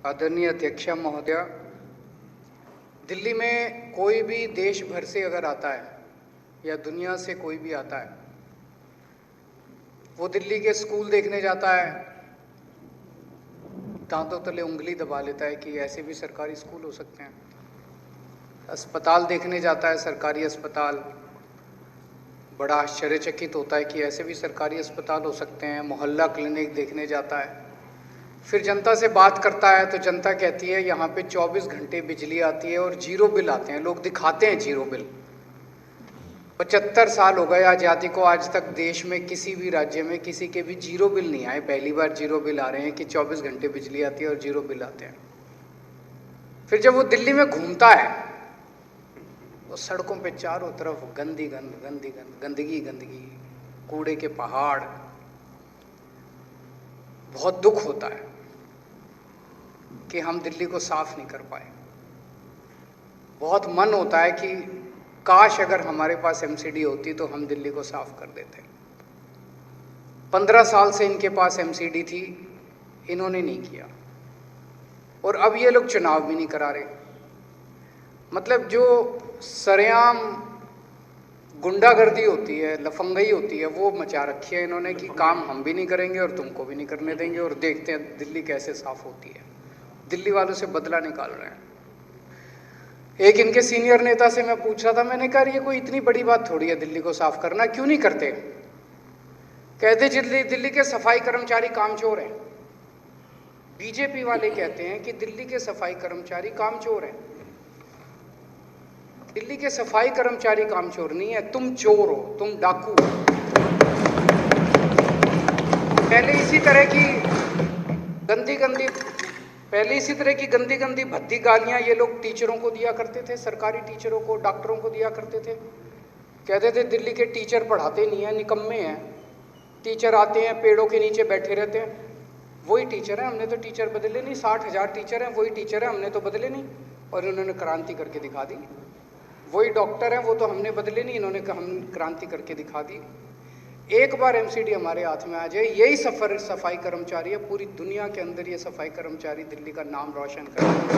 आदरणीय अध्यक्ष महोदय, दिल्ली में कोई भी देश भर से अगर आता है या दुनिया से कोई भी आता है, वो दिल्ली के स्कूल देखने जाता है, दांतों तले उंगली दबा लेता है कि ऐसे भी सरकारी स्कूल हो सकते हैं। अस्पताल देखने जाता है, सरकारी अस्पताल, बड़ा आश्चर्यचकित होता है कि ऐसे भी सरकारी अस्पताल हो सकते हैं। मोहल्ला क्लिनिक देखने जाता है, फिर जनता से बात करता है तो जनता कहती है यहाँ पे 24 घंटे बिजली आती है और जीरो बिल आते हैं। लोग दिखाते हैं जीरो बिल। 75 साल हो गए आज़ादी को, आज तक देश में किसी भी राज्य में किसी के भी जीरो बिल नहीं आए। पहली बार जीरो बिल आ रहे हैं कि 24 घंटे बिजली आती है और जीरो बिल आते हैं। फिर जब वो दिल्ली में घूमता है तो सड़कों पे चारों तरफ गंदगी, कूड़े के पहाड़। बहुत दुख होता है कि हम दिल्ली को साफ नहीं कर पाए। बहुत मन होता है कि काश अगर हमारे पास एमसीडी होती तो हम दिल्ली को साफ कर देते। 15 साल से इनके पास एमसीडी थी, इन्होंने नहीं किया, और अब ये लोग चुनाव भी नहीं करा रहे। मतलब जो सरेआम गुंडागर्दी होती है, लफंगई होती है, वो मचा रखी है इन्होंने कि काम हम भी नहीं करेंगे और तुमको भी नहीं करने देंगे, और देखते हैं दिल्ली कैसे साफ होती है। दिल्ली वालों से बदला निकाल रहे हैं। एक इनके सीनियर नेता से मैं पूछ रहा था, मैंने कहा ये कोई इतनी बड़ी बात थोड़ी है दिल्ली को साफ करना, क्यों नहीं करते? कहते दिल्ली के सफाई कर्मचारी कामचोर हैं। बीजेपी वाले कहते हैं कि दिल्ली के सफाई कर्मचारी कामचोर हैं। दिल्ली के सफाई कर्मचारी कामचोर नहीं है, तुम चोर हो, तुम डाकू हो। पहले इसी तरह की गंदी भद्दी गालियां ये लोग टीचरों को दिया करते थे, सरकारी टीचरों को, डॉक्टरों को दिया करते थे। कहते थे दिल्ली के टीचर पढ़ाते नहीं है, निकम्मे हैं। टीचर आते हैं, पेड़ों के नीचे बैठे रहते हैं। वही टीचर है, हमने तो टीचर बदले नहीं। 60,000 टीचर हैं, वही टीचर है, हमने तो बदले नहीं, और इन्होंने क्रांति करके दिखा दी। वही डॉक्टर हैं, वो तो हमने बदले नहीं, इन्होंने हम क्रांति करके दिखा दी। एक बार एमसीडी हमारे हाथ में आ जाए, यही सफाई कर्मचारी है, पूरी दुनिया के अंदर ये सफाई कर्मचारी दिल्ली का नाम रोशन करेंगे।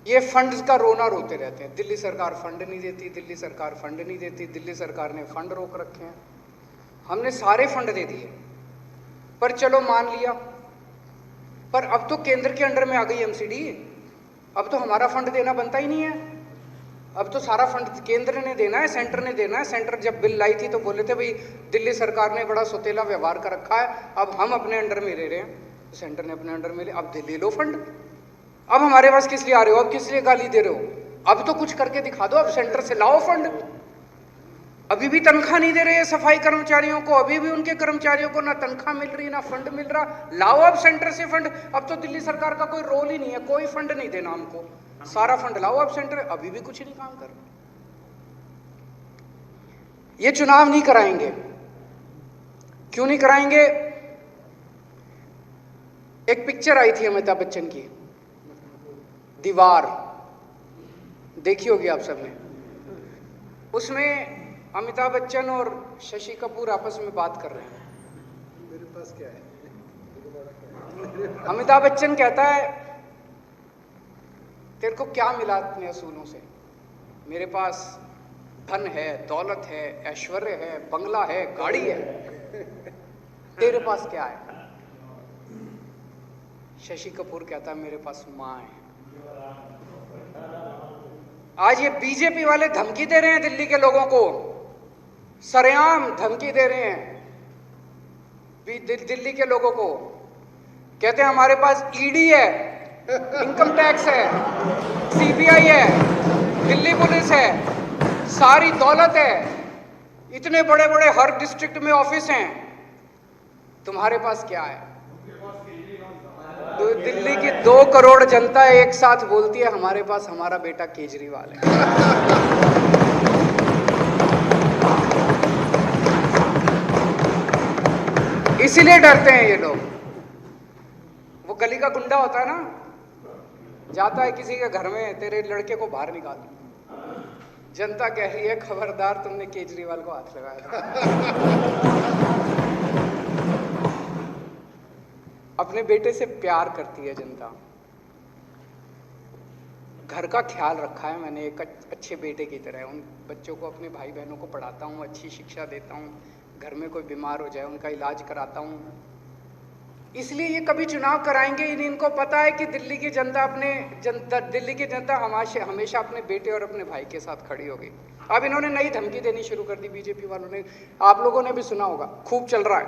ये फंड्स का रोना रोते रहते हैं, दिल्ली सरकार फंड नहीं देती, दिल्ली सरकार फंड नहीं देती, दिल्ली सरकार ने फंड रोक रखे हैं। हमने सारे फंड दे दिए, पर चलो मान लिया, पर अब तो केंद्र के अंडर में आ गई एमसीडी। अब तो हमारा फंड देना बनता ही नहीं है। अब तो सारा फंड केंद्र ने देना है, सेंटर ने देना है। सेंटर जब बिल लाई थी तो बोले थे भाई दिल्ली सरकार ने बड़ा सौतेला व्यवहार कर रखा है, अब हम अपने अंडर में ले रहे हैं। तो सेंटर ने अपने अंडर में ले, अब ले लो फंड। अब हमारे पास किस लिए आ रहे हो? अब किस लिए गाली दे रहे हो? अब तो कुछ करके दिखा दो, अब सेंटर से लाओ फंड। अभी भी तनख्वाह नहीं दे रहे सफाई कर्मचारियों को, अभी भी उनके कर्मचारियों को ना तनख्वाह मिल रही, ना फंड मिल रहा। लाओ अब सेंटर से फंड। अब तो दिल्ली सरकार का कोई रोल ही नहीं है, कोई फंड नहीं देना हमको, सारा फंड लाओ अब सेंटर। अभी भी कुछ नहीं काम कर रहा। ये चुनाव नहीं कराएंगे। क्यों नहीं कराएंगे? एक पिक्चर आई थी अमिताभ बच्चन की, दीवार, देखी होगी आप सबने। उसमें अमिताभ बच्चन और शशि कपूर आपस में बात कर रहे हैं। मेरे पास क्या है? अमिताभ बच्चन कहता है तेरे को क्या मिला अपने असूलों से? मेरे पास धन है, दौलत है, ऐश्वर्य है, बंगला है, गाड़ी है। तेरे पास क्या है? शशि कपूर कहता है मेरे पास मां है। आज ये बीजेपी वाले धमकी दे रहे हैं दिल्ली के लोगों को, सरेआम धमकी दे रहे हैं दिल्ली के लोगों को। कहते हैं हमारे पास ईडी है, इनकम टैक्स है, सीबीआई है, दिल्ली पुलिस है, सारी दौलत है, इतने बड़े बड़े हर डिस्ट्रिक्ट में ऑफिस हैं। तुम्हारे पास क्या है? तो दिल्ली की 2 करोड़ जनता एक साथ बोलती है हमारे पास हमारा बेटा केजरीवाल है। इसीलिए डरते हैं ये लोग। वो गली का गुंडा होता है ना, जाता है किसी के घर में, तेरे लड़के को बाहर निकाल, जनता कह रही है खबरदार तुमने केजरीवाल को हाथ लगाया। अपने बेटे से प्यार करती है जनता। घर का ख्याल रखा है मैंने एक अच्छे बेटे की तरह। उन बच्चों को, अपने भाई बहनों को पढ़ाता हूँ, अच्छी शिक्षा देता हूँ, घर में कोई बीमार हो जाए उनका इलाज कराता हूँ। इसलिए ये कभी चुनाव कराएंगे ही नहीं। इनको पता है कि दिल्ली की जनता दिल्ली की जनता हमेशा अपने बेटे और अपने भाई के साथ खड़ी होगी। अब इन्होंने नई धमकी देनी शुरू कर दी बीजेपी वालों ने। आप लोगों ने भी सुना होगा, खूब चल रहा है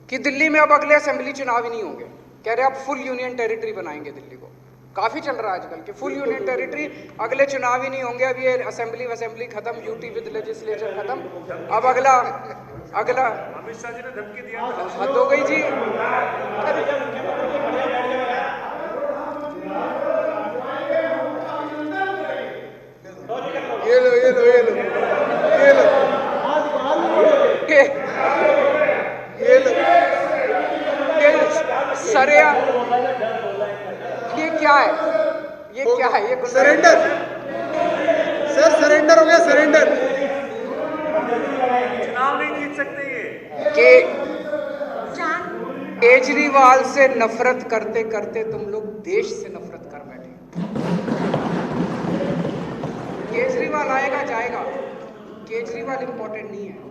कि दिल्ली में अब अगले असेंबली चुनाव ही नहीं होंगे। कह रहे अब फुल यूनियन टेरिटरी बनाएंगे दिल्ली को। काफी चल रहा है आजकल कि फुल यूनियन टेरिटरी, अगले चुनाव ही नहीं होंगे। अब ये असेंबली खत्म, यूटी विद लेजिस्लेचर खत्म, अब अगला अमित शाह जी ने धमकी दिया, हद हो गई जी। ये लो ये लो ये लो ये लो ये लो सरेया, ये क्या है? ये क्या है? ये सरेंडर सर, सरेंडर हो गया, सरेंडर। चुनाव नहीं जीत सकते ये। कि केजरीवाल से नफरत करते करते तुम लोग देश से नफरत कर बैठे। केजरीवाल आएगा जाएगा, केजरीवाल इंपॉर्टेंट नहीं है,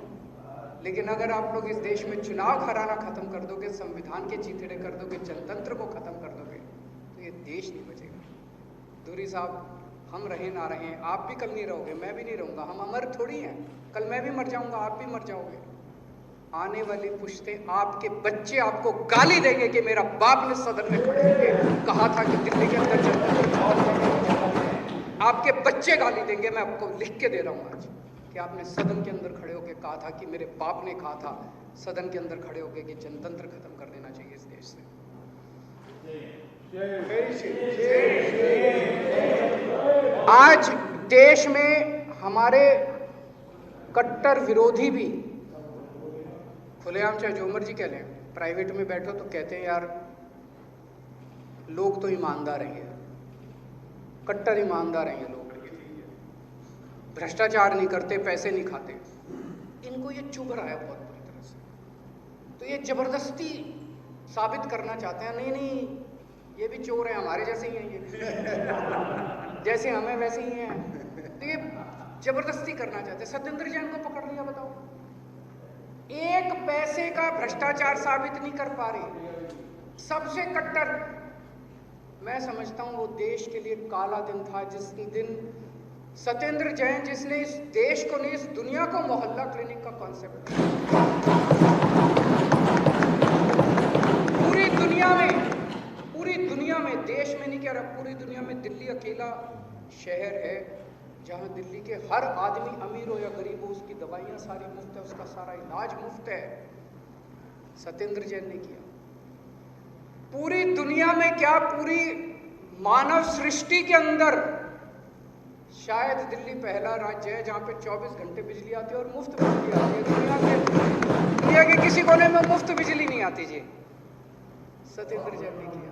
लेकिन अगर आप लोग इस देश में चुनाव हराना खत्म कर दोगे, संविधान के चीथड़े कर दोगे, जनतंत्र को खत्म कर दोगे, तो ये देश नहीं बचेगा। दूरी साहब, हम रहे ना रहे, आप भी कल नहीं रहोगे, मैं भी नहीं रहूंगा, हम अमर थोड़ी हैं। कल मैं भी मर जाऊंगा, आप भी मर जाओगे। आने वाली पुश्तें, आपके बच्चे आपको गाली देंगे कि मेरा बाप ने सदन में खड़े होकर कहा था कि दिल्ली के अंदर आपके बच्चे गाली देंगे। मैं आपको लिख के दे रहा हूं आज कि आपने सदन के अंदर खड़े होकर कहा था कि मेरे बाप ने कहा था सदन के अंदर खड़े होकर कि जनतंत्र खत्म कर देना चाहिए इस देश से। आज देश में हमारे कट्टर विरोधी भी खुलेआम, चाहे जो मर्जी कह लें, प्राइवेट में बैठो तो कहते हैं यार लोग तो ईमानदार हैं, कट्टर ईमानदार हैं ये लोग, भ्रष्टाचार नहीं करते, पैसे नहीं खाते। इनको ये चुभ रहा है बहुत बुरी तरह से। तो ये जबरदस्ती साबित करना चाहते हैं, नहीं नहीं ये भी चोर हैं, हमारे जैसे ही हैं ये जैसे हमें वैसे ही हैं। तो ये जबरदस्ती करना चाहते हैं। सत्येंद्र जैन को पकड़ लिया, बताओ, एक पैसे का भ्रष्टाचार साबित नहीं कर पा रहे। सबसे कट्टर, मैं समझता हूं वो देश के लिए काला दिन था जिस दिन सत्येंद्र जैन, जिसने इस देश को नहीं इस दुनिया को मोहल्ला क्लिनिक का कॉन्सेप्ट, पूरी दुनिया में, देश में नहीं कह रहा, पूरी दुनिया में दिल्ली अकेला शहर है जहां दिल्ली के हर आदमी, अमीर हो या गरीब हो, उसकी दवाइयां सारी मुफ्त है, उसका सारा इलाज मुफ्त है। सत्येंद्र जैन ने किया। पूरी दुनिया में क्या, पूरी मानव सृष्टि के अंदर शायद दिल्ली पहला राज्य है जहां पे 24 घंटे बिजली आती है और मुफ्त बिजली आती है। दुनिया के किसी कोने में मुफ्त बिजली नहीं आती जी। सत्येंद्र जैन ने किया,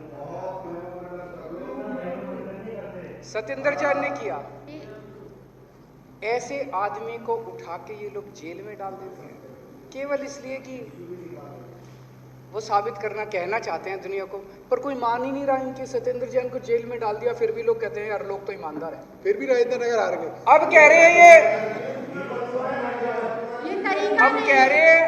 सत्येंद्र जैन ने किया। ऐसे आदमी को उठा के ये लोग जेल में डाल देते हैं केवल इसलिए कि वो साबित करना, कहना चाहते हैं दुनिया को, पर कोई मान ही नहीं रहा इनके। सत्येंद्र जैन को जेल में डाल दिया, फिर भी लोग कहते हैं यार लोग तो ईमानदार हैं, फिर भी राजेंद्र नगर हार गए। अब कह रहे हैं ये अब कह रहे हैं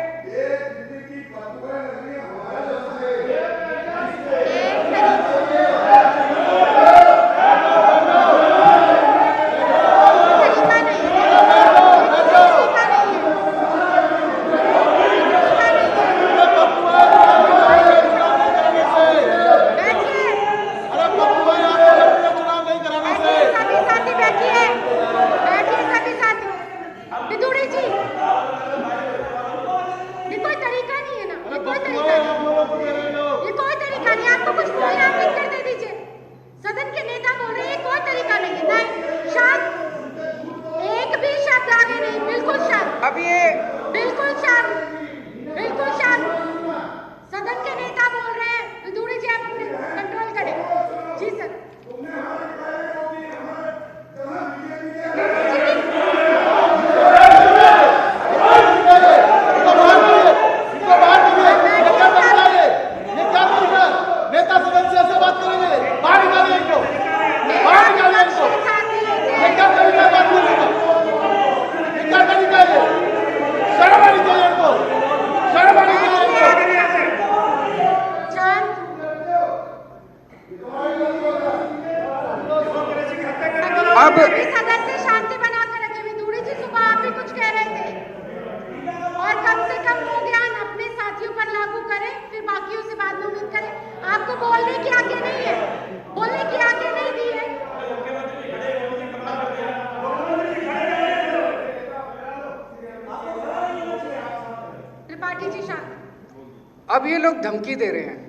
अब ये लोग धमकी दे रहे हैं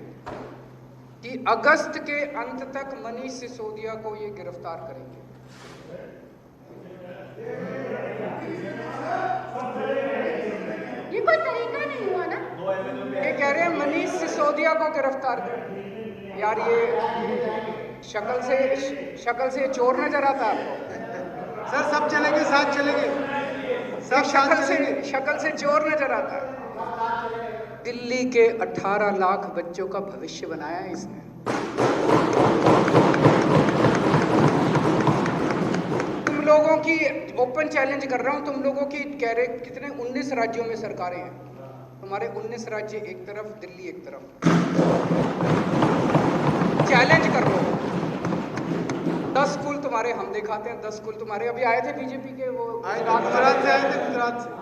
कि अगस्त के अंत तक मनीष सिसोदिया को ये गिरफ्तार करेंगे। ये कोई तरीका नहीं हुआ ना। ये कह रहे हैं मनीष सिसोदिया को गिरफ्तार करें। यार ये शक्ल से चोर नजर आता है आपको? सर सब चलेंगे, साथ चलेंगे, सब साथ चलेंगे। शक्ल से चोर नजर आता है। दिल्ली के 18 लाख बच्चों का भविष्य बनाया है इसने। तुम लोगों की ओपन चैलेंज कर रहा हूं, तुम लोगों की कह रहे कितने 19 राज्यों में सरकारें हैं, तुम्हारे 19 राज्य एक तरफ, दिल्ली एक तरफ। चैलेंज कर लो। 10 स्कूल तुम्हारे हम दिखाते हैं, 10 स्कूल तुम्हारे। अभी आए थे बीजेपी के वो गुजरात से आए थे,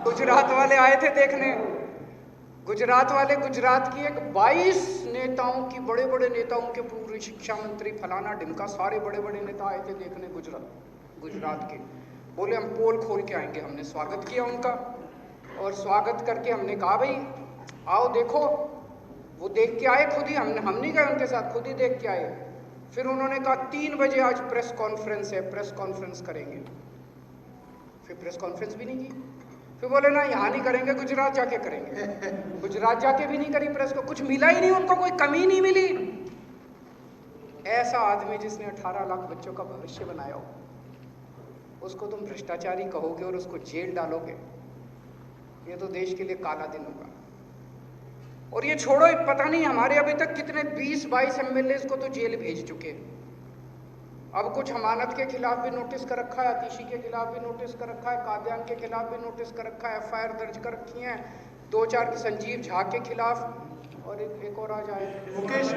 गुजरात वाले आए थे देखने। गुजरात वाले, गुजरात की एक 22 नेताओं की, बड़े बड़े नेताओं के, पूर्व शिक्षा मंत्री फलाना ढिमका, सारे बड़े बड़े नेता आए थे देखने गुजरात के। बोले हम पोल खोल के आएंगे। हमने स्वागत किया उनका, और स्वागत करके हमने कहा भाई आओ देखो। वो देख के आए खुद ही, हम नहीं गए उनके साथ, खुद ही देख के आए। फिर उन्होंने कहा 3 बजे आज प्रेस कॉन्फ्रेंस है, प्रेस कॉन्फ्रेंस करेंगे। फिर प्रेस कॉन्फ्रेंस भी नहीं की। फिर बोले ना यहाँ नहीं करेंगे, गुजरात जाके करेंगे। गुजरात जाके भी नहीं करी प्रेस को, कुछ मिला ही नहीं उनको, कोई कमी नहीं मिली। ऐसा आदमी जिसने 18 लाख बच्चों का भविष्य बनाया हो, उसको तुम भ्रष्टाचारी कहोगे और उसको जेल डालोगे, ये तो देश के लिए काला दिन होगा। और ये छोड़ो, पता नहीं हमारे अभी तक कितने 20-22 एमएलए को तो जेल भेज चुके। अब कुछ हमानत के खिलाफ भी नोटिस कर रखा है, आतिशी के खिलाफ भी नोटिस कर रखा है, कादियान के खिलाफ भी नोटिस कर रखा है, FIR दर्ज कर रखी हैं 2-4 की संजीव झा के खिलाफ, और एक और आ जाए मुकेश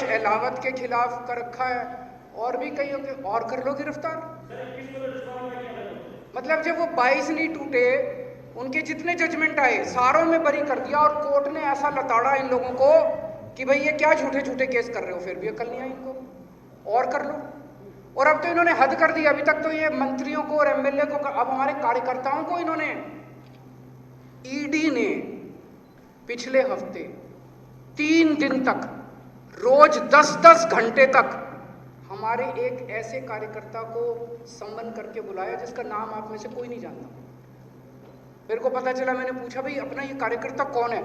अहलावत के खिलाफ कर रखा है, और भी कई और कर लो गिरफ्तार। मतलब जब वो 22 नहीं टूटे, उनके जितने जजमेंट आए सारों में बरी कर दिया, और कोर्ट ने ऐसा लताड़ा इन लोगों को कि भाई ये क्या झूठे झूठे केस कर रहे हो, फिर भी अकल नहीं आई इनको, और कर लो। और अब तो इन्होंने हद कर दी। अभी तक तो ये मंत्रियों को और एमएलए को, अब हमारे कार्यकर्ताओं को इन्होंने, ईडी ने पिछले हफ्ते 3 दिन तक रोज 10-10 घंटे तक हमारे एक ऐसे कार्यकर्ता को सम्मन करके बुलाया जिसका नाम आप में से कोई नहीं जानता। मेरे को पता चला, मैंने पूछा भाई अपना ये कार्यकर्ता कौन है।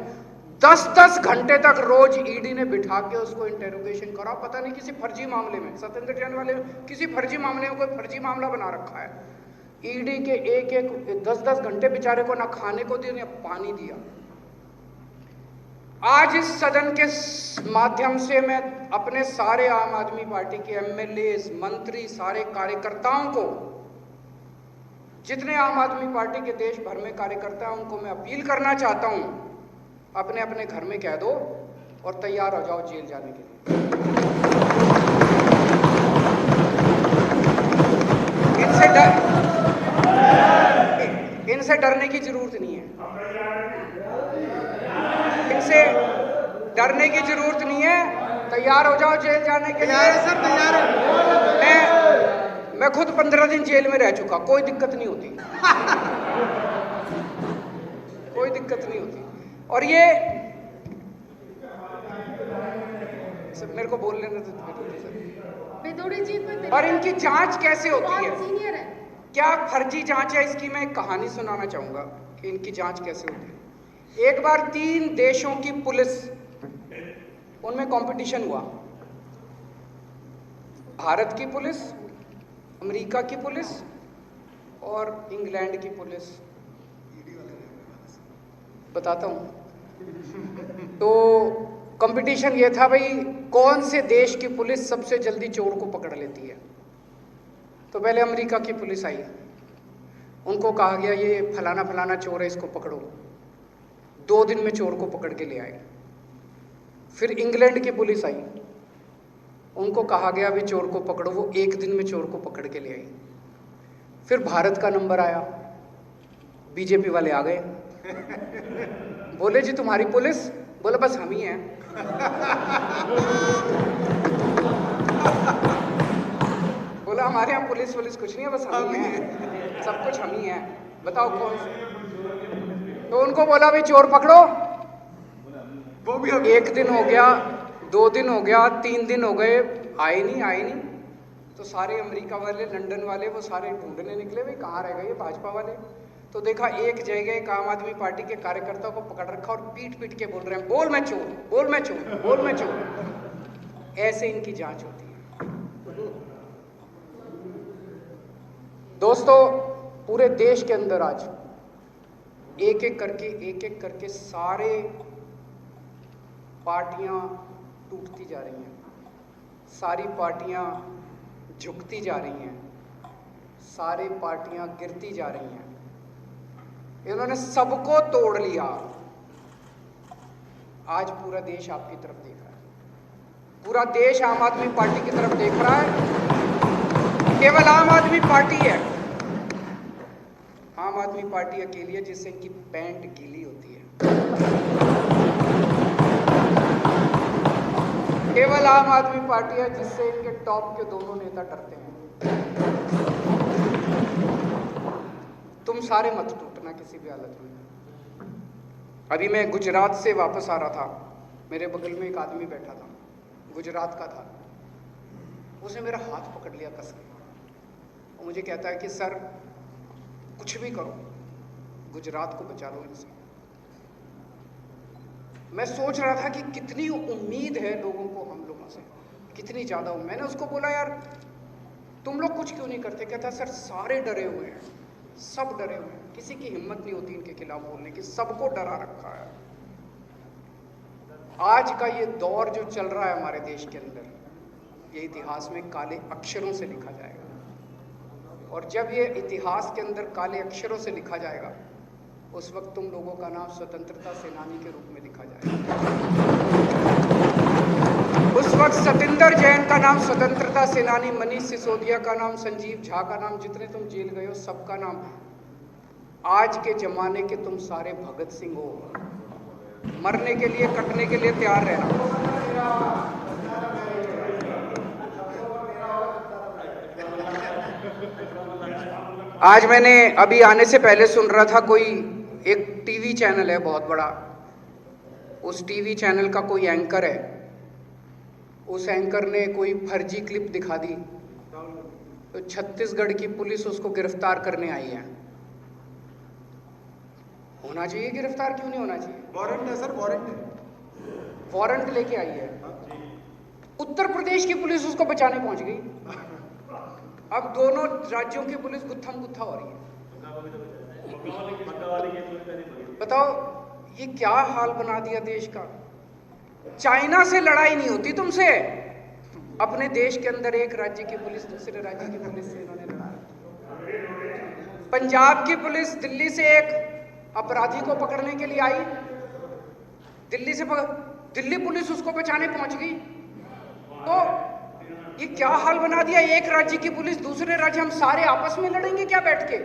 10-10 घंटे तक रोज ईडी ने बिठा के उसको इंटेरोगेशन करा। पता नहीं किसी फर्जी मामले में, सत्येंद्र जैन वाले किसी फर्जी मामले में कोई फर्जी मामला बना रखा है। ईडी के एक 10-10 घंटे बेचारे को ना खाने को दिया ना पानी दिया। आज इस सदन के माध्यम से मैं अपने सारे आम आदमी पार्टी के एमएलए, मंत्री, सारे कार्यकर्ताओं को, जितने आम आदमी पार्टी के देश भर में कार्यकर्ता हैं, उनको मैं अपील करना चाहता हूं, अपने अपने घर में कह दो और तैयार हो जाओ जेल जाने के लिए। इनसे डरने की जरूरत नहीं है, इनसे डरने की जरूरत नहीं है। तैयार हो जाओ जेल जाने के लिए। सर तैयार है। मैं खुद 15 दिन जेल में रह चुका, कोई दिक्कत नहीं होती। कोई दिक्कत नहीं होती। और ये सब मेरे को बोल लेने तो और इनकी जांच कैसे होती है, सीनियर है, क्या फर्जी जांच है, इसकी मैं एक कहानी सुनाना चाहूंगा कि इनकी जांच कैसे होती है। एक बार 3 देशों की पुलिस, उनमें कंपटीशन हुआ। भारत की पुलिस, अमेरिका की पुलिस और इंग्लैंड की पुलिस। बताता हूं। तो कंपटीशन ये था भाई, कौन से देश की पुलिस सबसे जल्दी चोर को पकड़ लेती है। तो पहले अमेरिका की पुलिस आई, उनको कहा गया ये फलाना फलाना चोर है, इसको पकड़ो। 2 दिन में चोर को पकड़ के ले आए। फिर इंग्लैंड की पुलिस आई, उनको कहा गया भी चोर को पकड़ो, वो 1 दिन में चोर को पकड़ के ले आई। फिर भारत का नंबर आया, बीजेपी वाले आ गए, बोले जी तुम्हारी पुलिस, बोले बस हम ही हैं। बोला हमारे यहाँ पुलिस कुछ नहीं है, बस हम ही हैं, सब कुछ हम ही हैं, बताओ कौन से। तो उनको बोला भाई चोर पकड़ो, वो भी अब 1 दिन हो गया, 2 दिन हो गया, 3 दिन हो गए, आए नहीं। तो सारे अमेरिका वाले, लंदन वाले, वो सारे ढूंढने निकले भाई कहाँ रह गए ये भाजपा वाले। तो देखा एक जगह एक आम आदमी पार्टी के कार्यकर्ता को पकड़ रखा और पीट के बोल रहे हैं बोल मैं चोर, बोल मैं चोर, बोल मैं चोर। ऐसे इनकी जांच होती है। दोस्तों, पूरे देश के अंदर आज एक एक करके सारे पार्टियां टूटती जा रही हैं, सारी पार्टियां झुकती जा रही हैं, सारी पार्टियां गिरती जा रही हैं। इन्होंने सबको तोड़ लिया। आज पूरा देश आपकी तरफ देख रहा है, पूरा देश आम आदमी पार्टी की तरफ देख रहा है। केवल आम आदमी पार्टी है, आम आदमी पार्टी अकेली है जिससे इनकी पैंट गीली होती है। केवल आम आदमी पार्टी है जिससे इनके टॉप के दोनों नेता डरते हैं। तुम सारे मत टूटना किसी भी हालत में। अभी मैं गुजरात से वापस आ रहा था, मेरे बगल में एक आदमी बैठा था, गुजरात का था। उसने मेरा हाथ पकड़ लिया कस के और मुझे कहता है कि सर कुछ भी करो, गुजरात को बचा लो इनसे। मैं सोच रहा था कि कितनी उम्मीद है लोगों को हम लोगों से, कितनी ज्यादा। मैंने उसको बोला यार तुम लोग कुछ क्यों नहीं करते? कहता सर सारे डरे हुए हैं, सब डरे हुए हैं, किसी की हिम्मत नहीं होती इनके खिलाफ बोलने की, सबको डरा रखा है। आज का ये दौर जो चल रहा है हमारे देश के अंदर, ये इतिहास में काले अक्षरों से लिखा जाएगा। और जब ये इतिहास के अंदर काले अक्षरों से लिखा जाएगा, उस वक्त तुम लोगों का नाम स्वतंत्रता सेनानी के रूप में लिखा जाएगा। उस वक्त सतिंदर जैन का नाम स्वतंत्रता सेनानी, मनीष सिसोदिया का नाम, संजीव झा का नाम, जितने तुम जेल गए हो सबका नाम। आज के जमाने के तुम सारे भगत सिंह हो, मरने के लिए कटने के लिए तैयार रहना। आज मैंने अभी आने से पहले सुन रहा था, कोई एक टीवी चैनल है बहुत बड़ा, उस टीवी चैनल का कोई एंकर है, उस एंकर ने कोई फर्जी क्लिप दिखा दी, तो छत्तीसगढ़ की पुलिस उसको गिरफ्तार करने आई है। होना चाहिए गिरफ्तार, क्यों नहीं होना चाहिए? वारंट है सर, वारंट है, वारंट लेके आई है। उत्तर प्रदेश की पुलिस उसको बचाने पहुंच गई। अब दोनों राज्यों की पुलिस गुत्थम गुत्था हो रही है। बताओ ये क्या हाल बना दिया देश का। चाइना से लड़ाई नहीं होती तुमसे, अपने देश के अंदर एक राज्य की पुलिस दूसरे राज्य की पुलिस से इन्होंने लड़ा। पंजाब की पुलिस दिल्ली से एक अपराधी को पकड़ने के लिए आई, दिल्ली पुलिस उसको बचाने पहुंच गई। तो ये क्या हाल बना दिया, एक राज्य की पुलिस दूसरे राज्य, हम सारे आपस में लड़ेंगे क्या बैठ के?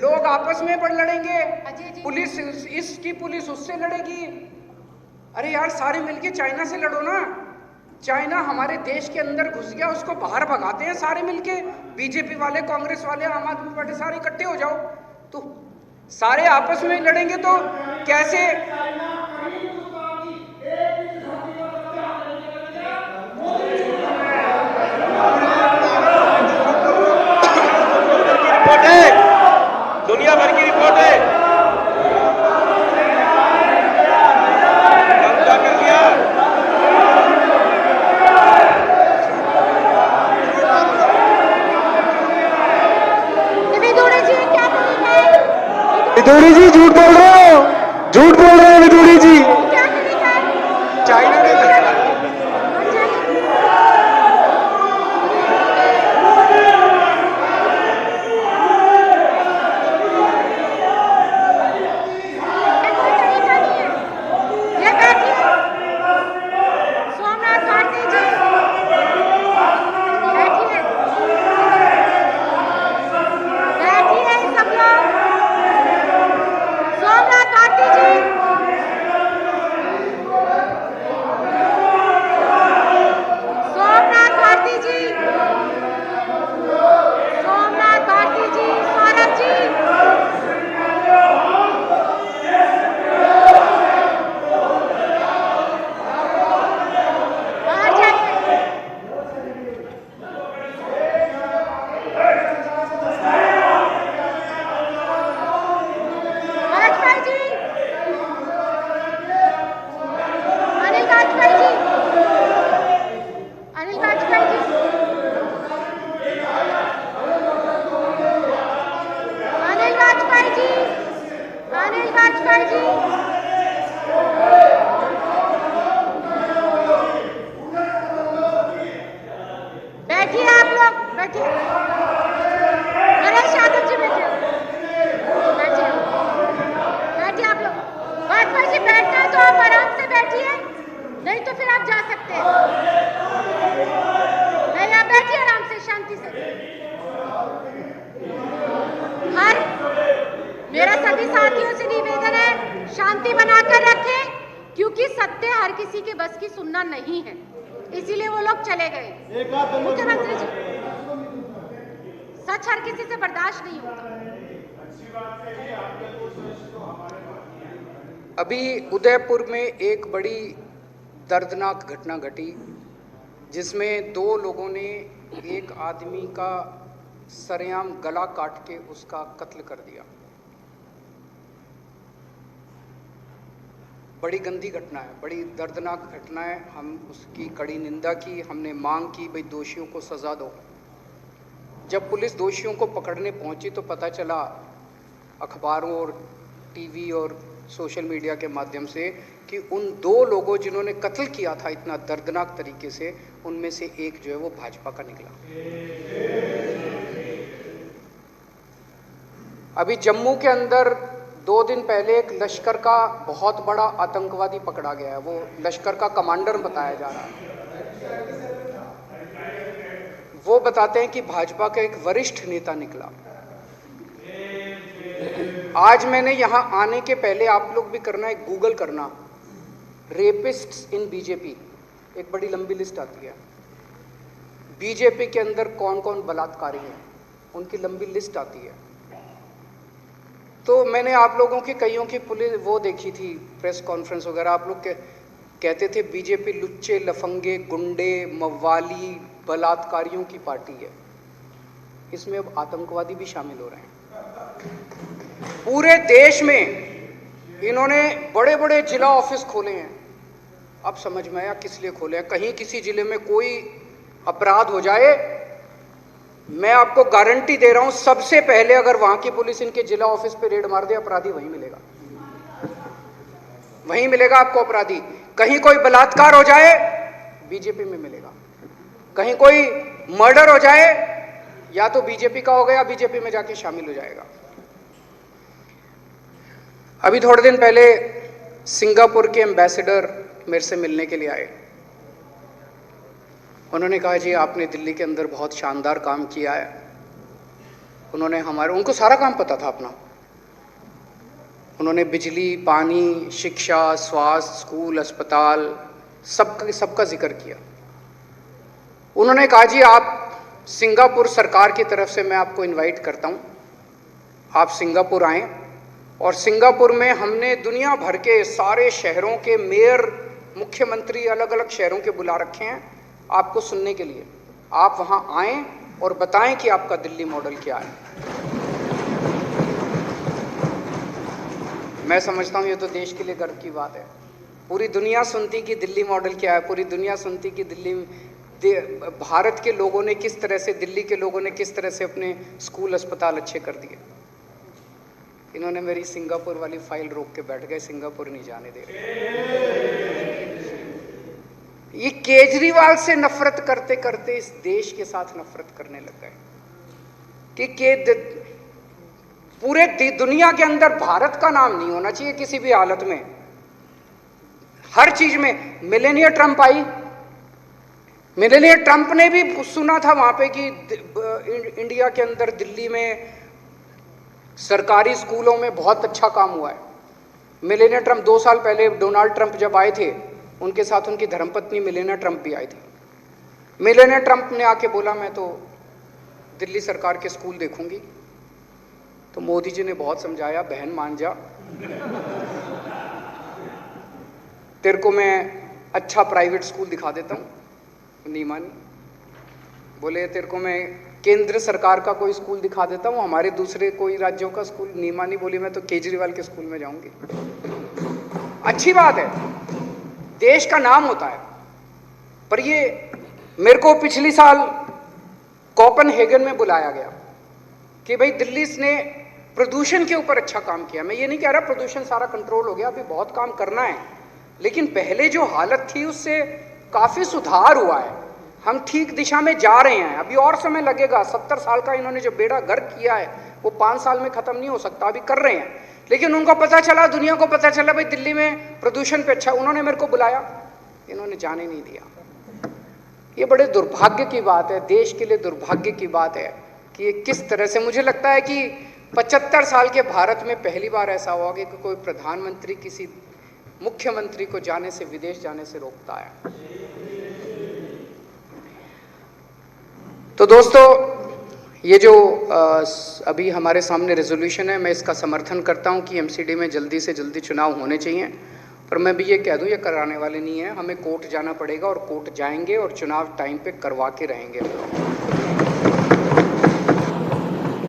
लोग आपस में बढ़ लड़ेंगे, पुलिस इसकी पुलिस उससे लड़ेगी। अरे यार सारे मिलके चाइना से लड़ो ना। चाइना हमारे देश के अंदर घुस गया, उसको बाहर भगाते हैं सारे मिलके, बीजेपी वाले, कांग्रेस वाले, आम आदमी पार्टी, सारे इकट्ठे हो जाओ। तो सारे आपस में लड़ेंगे तो कैसे? दुनिया भर की रिपोर्ट है। कब्जा कर लिया। विदुरी जी क्या करेंगे? विदुरी जी झूठ बोल रहे हो, झूठ बोल रहे हो विदुरी जी। क्या करेंगे? चाइना ने मेरा सभी साथियों से निवेदन है, शांति बनाकर रखें, क्योंकि सत्य हर किसी के बस की सुनना नहीं है, इसीलिए वो लोग चले गए। मुख्यमंत्री जी, सच हर किसी से बर्दाश्त नहीं होता। अभी उदयपुर में एक बड़ी दर्दनाक घटना घटी, जिसमें 2 लोगों ने एक आदमी का सरेआम गला काट के उसका कत्ल कर दिया। बड़ी गंदी घटना है, बड़ी दर्दनाक घटना है। हम उसकी कड़ी निंदा की, हमने मांग की भाई दोषियों को सज़ा दो। जब पुलिस दोषियों को पकड़ने पहुंची तो पता चला अखबारों और टीवी और सोशल मीडिया के माध्यम से कि उन 2 लोगों जिन्होंने कत्ल किया था इतना दर्दनाक तरीके से, उनमें से एक जो है वो भाजपा का निकला। अभी जम्मू के अंदर 2 दिन पहले एक लश्कर का बहुत बड़ा आतंकवादी पकड़ा गया है, वो लश्कर का कमांडर बताया जा रहा है। वो बताते हैं कि भाजपा का एक वरिष्ठ नेता निकला। आज मैंने यहां आने के पहले, आप लोग भी करना, एक गूगल करना, रेपिस्ट्स इन बीजेपी, एक बड़ी लंबी लिस्ट आती है। बीजेपी के अंदर कौन कौन बलात्कारी हैं, उनकी लंबी लिस्ट आती है। तो मैंने आप लोगों की कईयों की पुलिस वो देखी थी, प्रेस कॉन्फ्रेंस वगैरह, आप लोग कहते थे बीजेपी लुच्चे, लफंगे, गुंडे, मवाली, बलात्कारियों की पार्टी है। इसमें अब आतंकवादी भी शामिल हो रहे हैं। पूरे देश में इन्होंने बड़े बड़े जिला ऑफिस खोले हैं। अब समझ में आया किस लिए खोले हैं। कहीं किसी जिले में कोई अपराध हो जाए, मैं आपको गारंटी दे रहा हूं, सबसे पहले अगर वहां की पुलिस इनके जिला ऑफिस पे रेड मार दे, अपराधी वहीं मिलेगा, वहीं मिलेगा आपको अपराधी। कहीं कोई बलात्कार हो जाए, बीजेपी में मिलेगा। कहीं कोई मर्डर हो जाए, या तो बीजेपी का हो गया, बीजेपी में जाके शामिल हो जाएगा। अभी थोड़े दिन पहले सिंगापुर के एम्बेसडर मेरे से मिलने के लिए आए। उन्होंने कहा जी आपने दिल्ली के अंदर बहुत शानदार काम किया है। उनको सारा काम पता था अपना। उन्होंने बिजली, पानी, शिक्षा, स्वास्थ्य, स्कूल, अस्पताल, सबका जिक्र किया। उन्होंने कहा जी आप सिंगापुर सरकार की तरफ से मैं आपको इनवाइट करता हूं, आप सिंगापुर आएं, और सिंगापुर में हमने दुनिया भर के सारे शहरों के मेयर, मुख्यमंत्री अलग अलग शहरों के बुला रखे हैं आपको सुनने के लिए। आप वहां आएं और बताएं कि आपका दिल्ली मॉडल क्या है। मैं समझता हूं ये तो देश के लिए गर्व की बात है। पूरी दुनिया सुनती कि दिल्ली मॉडल क्या है, पूरी दुनिया सुनती कि भारत के लोगों ने किस तरह से, दिल्ली के लोगों ने किस तरह से अपने स्कूल, अस्पताल अच्छे कर दिए। इन्होंने मेरी सिंगापुर वाली फाइल रोक के बैठ गए, सिंगापुर नहीं जाने दे रहे। ये केजरीवाल से नफरत करते करते इस देश के साथ नफरत करने लग गए कि पूरे दुनिया के अंदर भारत का नाम नहीं होना चाहिए किसी भी हालत में, हर चीज में। मिलेनिया ट्रंप आई, मिलेनिया ट्रंप ने भी सुना था वहां पे कि इंडिया के अंदर दिल्ली में सरकारी स्कूलों में बहुत अच्छा काम हुआ है। मिलेनिया ट्रंप 2 साल पहले डोनाल्ड ट्रंप जब आए थे, उनके साथ उनकी धर्मपत्नी मिलेनिया ट्रंप भी आई थी। मिलेनिया ट्रंप ने आके बोला मैं तो दिल्ली सरकार के स्कूल देखूंगी। तो मोदी जी ने बहुत समझाया, बहन मान जा, तेरे को मैं अच्छा प्राइवेट स्कूल दिखा देता हूं। नहीं मानी, बोले तेरे को मैं केंद्र सरकार का कोई स्कूल दिखा देता हूं, हमारे दूसरे कोई राज्यों का स्कूल। नहीं मानी, बोली मैं तो केजरीवाल के स्कूल में जाऊंगी। अच्छी बात है, देश का नाम होता है। पर ये मेरे को पिछली साल कोपेनहेगन में बुलाया गया कि भाई दिल्ली ने प्रदूषण के ऊपर अच्छा काम किया। मैं ये नहीं कह रहा प्रदूषण सारा कंट्रोल हो गया, अभी बहुत काम करना है, लेकिन पहले जो हालत थी उससे काफी सुधार हुआ है। हम ठीक दिशा में जा रहे हैं, अभी और समय लगेगा। 70 साल का इन्होंने जो बेड़ा गर्क किया है वो 5 साल में खत्म नहीं हो सकता, अभी कर रहे हैं। लेकिन उनको पता चला, दुनिया को पता चला भाई दिल्ली में प्रदूषण पे अच्छा। उन्होंने मेरे को बुलाया, इन्होंने जाने नहीं दिया। ये बड़े दुर्भाग्य की बात है, देश के लिए दुर्भाग्य की बात है कि ये किस तरह से, मुझे लगता है कि 75 साल के भारत में पहली बार ऐसा हुआ कि कोई प्रधानमंत्री किसी मुख्यमंत्री को जाने से, विदेश जाने से रोकता है। तो दोस्तों, ये जो अभी हमारे सामने रेजोल्यूशन है, मैं इसका समर्थन करता हूं कि एमसीडी में जल्दी से जल्दी चुनाव होने चाहिए। पर मैं भी ये कह दूं, ये कराने वाले नहीं है, हमें कोर्ट जाना पड़ेगा और कोर्ट जाएंगे और चुनाव टाइम पे करवा के रहेंगे।